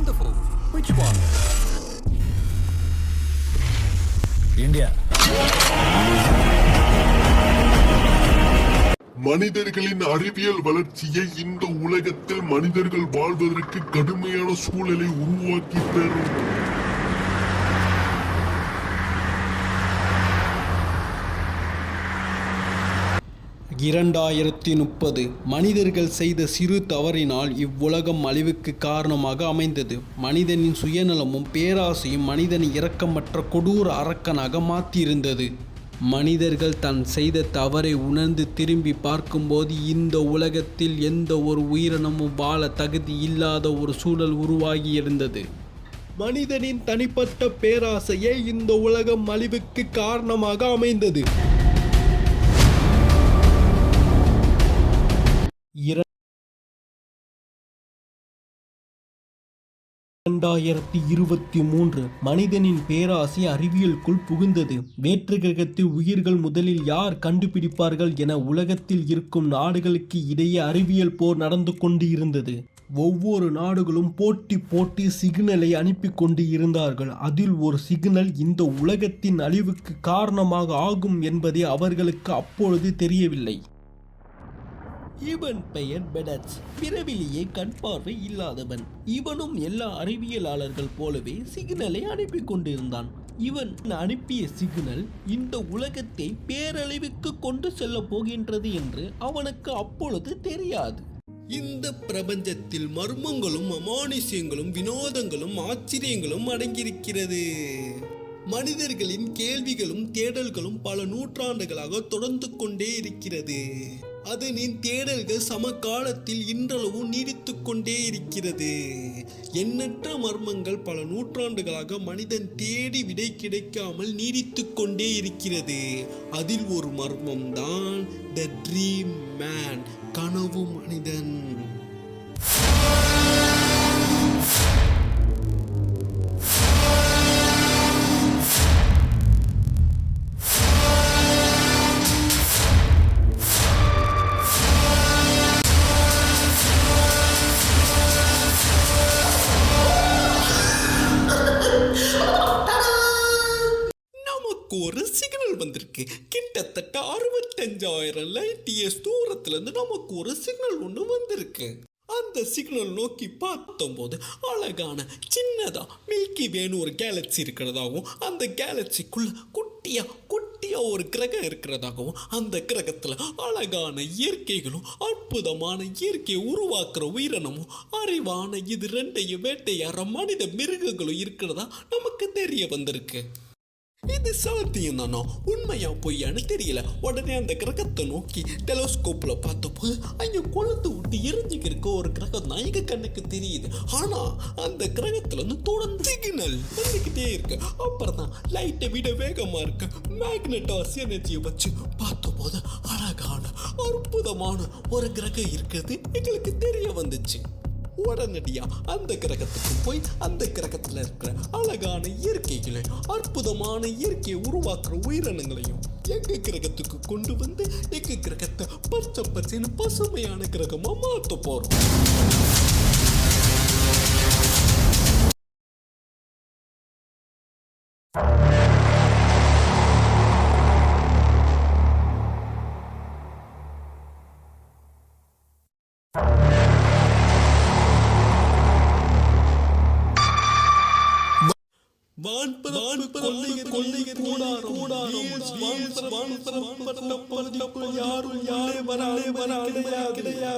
Wonderful. Which one? India. மனிதர்களின் அறிவியல் வளர்ச்சியை இந்த உலகத்தில் மனிதர்கள் வாழ்வதற்கு கடுமையான சூழலை உருவாக்கி தரும். (2030) மனிதர்கள் செய்த சிறு தவறினால் இவ்வுலகம் அழிவுக்கு காரணமாக அமைந்தது. மனிதனின் சுயநலமும் பேராசையும் மனிதனை இரக்கமற்ற கொடூர அரக்கனாக மாற்றியிருந்தது. மனிதர்கள் தான் செய்த தவறை உணர்ந்து திரும்பி பார்க்கும்போது இந்த உலகத்தில் எந்த ஒரு உயிரினமும் வாழ தகுதி இல்லாத ஒரு சூழல் உருவாகியிருந்தது. மனிதனின் தனிப்பட்ட பேராசையே இந்த உலகம் அழிவுக்கு காரணமாக அமைந்தது. 2023 மனிதனின் பேராசை அறிவியலுக்குள் புகுந்தது. வேற்று கிரகத்தில் உயிர்கள் முதலில் யார் கண்டுபிடிப்பார்கள் என உலகத்தில் இருக்கும் நாடுகளுக்கு இடையே அறிவியல் போர் நடந்து கொண்டு இருந்தது. ஒவ்வொரு நாடுகளும் போட்டி சிக்னலை அனுப்பி கொண்டு இருந்தார்கள். அதில் ஒரு சிக்னல் இந்த உலகத்தின் அழிவுக்கு காரணமாக ஆகும் என்பதே அவர்களுக்கு அப்பொழுது தெரியவில்லை. இவன் பெயர் பெடட்ஸ். பிறவிலேயே கண் பார்வை இல்லாதவன். இவனும் எல்லா அறிவியலாளர்கள் போலவே சிக்னலை அனுப்பி கொண்டிருந்தான். இவன் அனுப்பிய சிக்னல் இந்த உலகத்தை பேரழிவுக்கு கொண்டு செல்ல போகின்றது என்று அவனுக்கு அப்பொழுது தெரியாது. இந்த பிரபஞ்சத்தில் மர்மங்களும் அமானுஷ்யங்களும் வினோதங்களும் ஆச்சரியங்களும் அடங்கியிருக்கிறது. மனிதர்களின் கேள்விகளும் தேடல்களும் பல நூற்றாண்டுகளாக தொடர்ந்து கொண்டே இருக்கிறது. அதனின் தேடல்கள் சமகாலத்தில் இன்றளவும் நீடித்து கொண்டே இருக்கிறது. எண்ணற்ற மர்மங்கள் பல நூற்றாண்டுகளாக மனிதன் தேடி விடை கிடைக்காமல் நீடித்து கொண்டே இருக்கிறது. அதில் ஒரு மர்மம் தான் த ட்ரீம் மேன், கனவு மனிதன். ஒரு சிக்னல் வந்திருக்கு. கிட்டத்தட்ட 65,000 லைட் இயர்ஸ் தூரத்துல இருந்து நமக்கு ஒரு சிக்னல் ஒன்று வந்திருக்கு. அந்த சிக்னல் நோக்கி பார்த்தம்போது அழகான சின்னதா மில்கி வேன்னு ஒரு கேலக்சி இருக்கிறதாகவும், அந்த கேலக்சிக்குள்ள குட்டியா ஒரு கிரகம் இருக்கிறதாகவும், அந்த கிரகத்துல அழகான இயற்கைகளும் அற்புதமான இயற்கையை உருவாக்குற உயிரினமும் அறிவான இது ரெண்டையும் வேட்டையாடுற மனித மிருகங்களும் இருக்கிறதா நமக்கு தெரிய வந்திருக்கு. இது சாத்தியம் தானோ, உண்மையா பொய்யான்னு தெரியல. உடனே அந்த கிரகத்தை நோக்கி டெலோஸ்கோப்ல பார்த்தபோது அங்க கொளுத்து விட்டு எரிஞ்சுக்கிருக்க ஒரு கிரகம் தான் எங்க கண்ணுக்கு தெரியுது. ஆனா அந்த கிரகத்துல இருந்து தொடர்ந்து சிக்னல் வந்துகிட்டே இருக்கு. அப்புறம் தான் லைட்டை விட வேகமா இருக்கு மேக்னட்டாஸ் எனர்ஜியை வச்சு பார்த்தபோது அழகான அற்புதமான ஒரு கிரகம் இருக்கிறது எங்களுக்கு தெரிய வந்துச்சு. உடனடியா அந்த கிரகத்துக்கு போய் அந்த கிரகத்துல இருக்கிற அழகான இயற்கைகளை, அற்புதமான இயற்கையை உருவாக்குற உயிரினங்களையும் எங்க கிரகத்துக்கு கொண்டு வந்து எங்க கிரகத்தை பச்சைன்னு பசுமையான கிரகமா மாத்த போறோம். யாரும் வராது.